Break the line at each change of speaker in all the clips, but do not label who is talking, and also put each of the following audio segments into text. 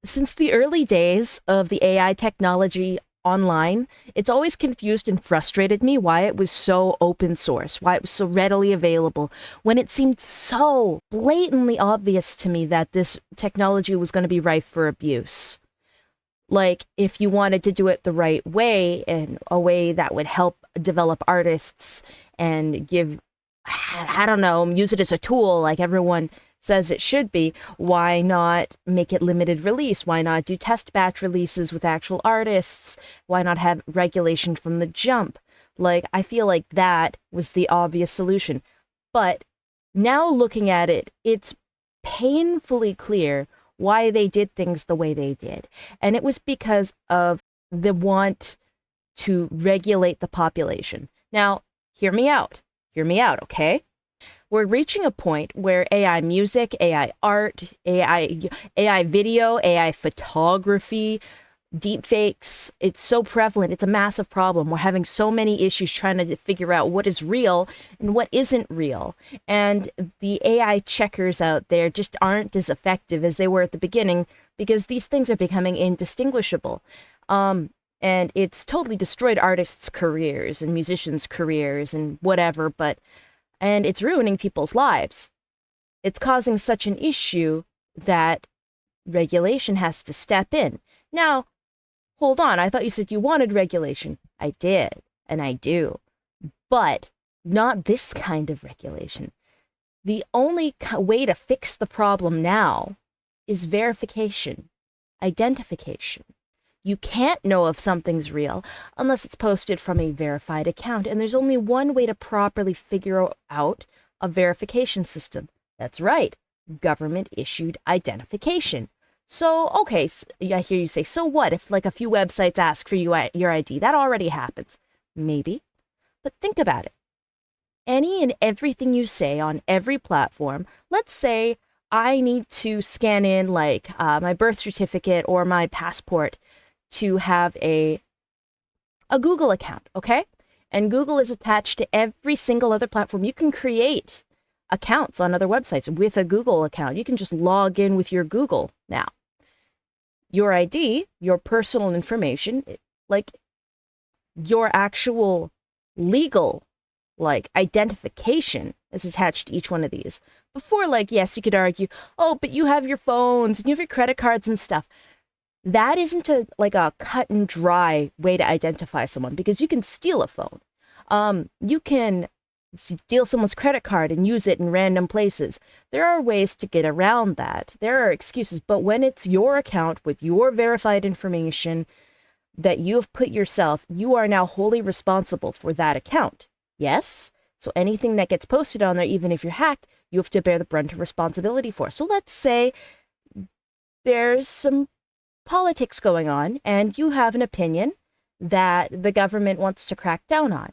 Since the early days of the AI technology online, it's always confused and frustrated me why it was so open source, why it was so readily available, when it seemed so blatantly obvious to me that this technology was going to be rife for abuse. Like, if you wanted to do it the right way, and a way that would help develop artists and give, I don't know, use it as a tool like everyone says it should be, why not make it limited release? Why not do test batch releases with actual artists? Why not have regulation from the jump? Like, I feel like that was the obvious solution. But now looking at it, it's painfully clear why they did things the way they did. And it was because of the want to regulate the population. Now, hear me out. Hear me out, okay? We're reaching a point where AI music, AI art, AI video, AI photography, deepfakes, it's so prevalent. It's a massive problem. We're having so many issues trying to figure out what is real and what isn't real. And the AI checkers out there just aren't as effective as they were at the beginning because these things are becoming indistinguishable. And it's totally destroyed artists' careers and musicians' careers and whatever, and it's ruining people's lives. It's causing such an issue that regulation has to step in. Now, hold on, I thought you said you wanted regulation. I did, and I do. But not this kind of regulation. The only way to fix the problem now is verification, identification. You can't know if something's real unless it's posted from a verified account, and there's only one way to properly figure out a verification system. That's right, government-issued identification. So, okay, I hear you say, so what if like a few websites ask for your ID? That already happens. Maybe. But think about it. Any and everything you say on every platform, let's say I need to scan in like my birth certificate or my passport to have a Google account, okay? And Google is attached to every single other platform. You can create accounts on other websites with a Google account. You can just log in with your Google now. Your ID, your personal information, like your actual legal like identification is attached to each one of these. Before, like, yes, you could argue, oh, but you have your phones and you have your credit cards and stuff. That isn't like a cut and dry way to identify someone because you can steal a phone. You can steal someone's credit card and use it in random places. There are ways to get around that. There are excuses, but when it's your account with your verified information that you have put yourself, you are now wholly responsible for that account. Yes? So anything that gets posted on there, even if you're hacked, you have to bear the brunt of responsibility for. So let's say there's some politics going on and you have an opinion that the government wants to crack down on.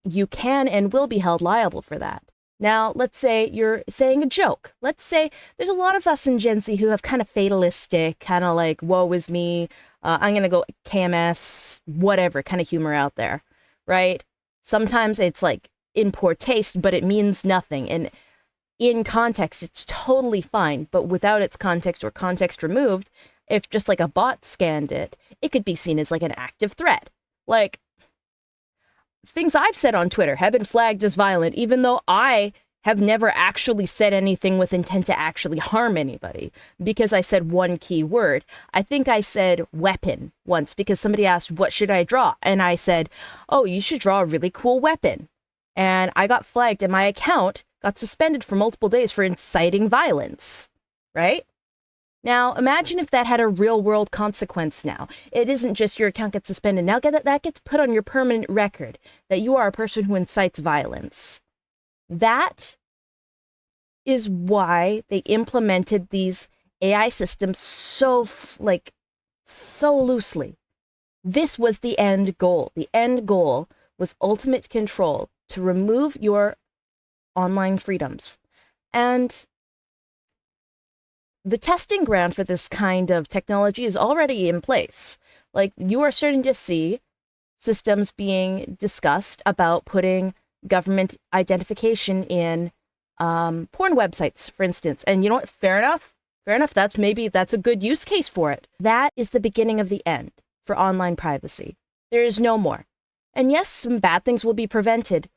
You can and will be held liable for that. Now, let's say you're saying a joke. Let's say there's a lot of us in Gen Z who have kind of fatalistic, kind of like, woe is me, I'm going to go KMS, whatever kind of humor out there, right? Sometimes it's like in poor taste, but it means nothing. And in context, it's totally fine. But without its context or context removed, if just like a bot scanned it, it could be seen as like an active threat. Like, things I've said on Twitter have been flagged as violent, even though I have never actually said anything with intent to actually harm anybody because I said one key word. I think I said weapon once because somebody asked, what should I draw? And I said, oh, you should draw a really cool weapon. And I got flagged and my account got suspended for multiple days for inciting violence, right? Now, imagine if that had a real world consequence now. It isn't just your account gets suspended. Now that gets put on your permanent record that you are a person who incites violence. That is why they implemented these AI systems so loosely. This was the end goal. The end goal was ultimate control to remove your online freedoms. And the testing ground for this kind of technology is already in place. Like, you are starting to see systems being discussed about putting government identification in porn websites, for instance. And you know what? Fair enough. Fair enough. That's a good use case for it. That is the beginning of the end for online privacy. There is no more. And yes, some bad things will be prevented,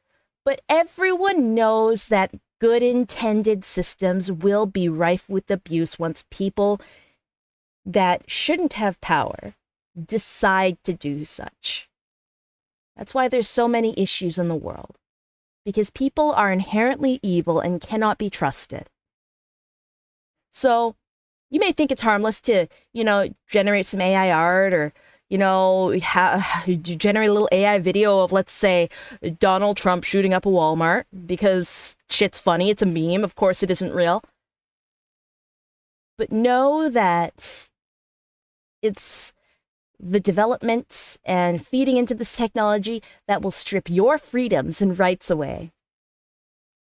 but everyone knows that good intended systems will be rife with abuse once people that shouldn't have power decide to do such. That's why there's so many issues in the world, because people are inherently evil and cannot be trusted. So you may think it's harmless to, generate some AI art or, generate a little AI video of, let's say, Donald Trump shooting up a Walmart because shit's funny. It's a meme. Of course, it isn't real. But know that it's the development and feeding into this technology that will strip your freedoms and rights away.